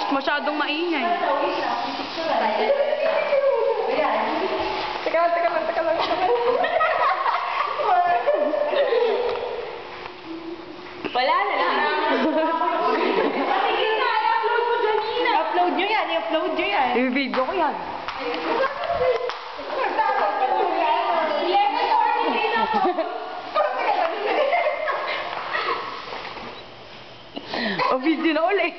Masyadong maingay. Teka lang. Wala na lang. I-upload nyo yan. I-video ko yan. O video na ulit.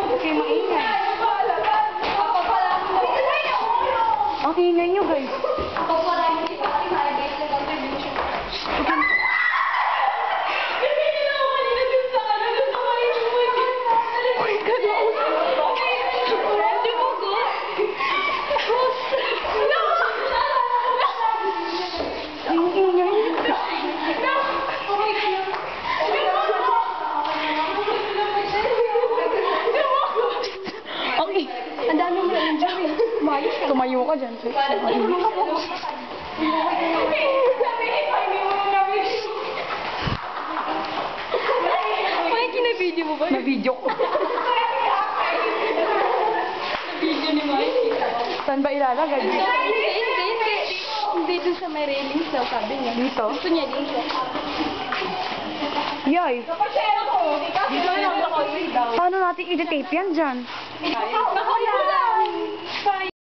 Okay, maingay. Ang ingay nyo, guys. Ang dami mo enjoy. Tumayo ka dyan. May kinabidyo mo ba? Na-video ko. Video ni Mike. Saan ba ilalagay? Hindi dun sa may railings daw, sabi niya. Dito? Gusto niya dito. Yay! Dito lang ako. Paano natin i-tape yan dyan? Naku,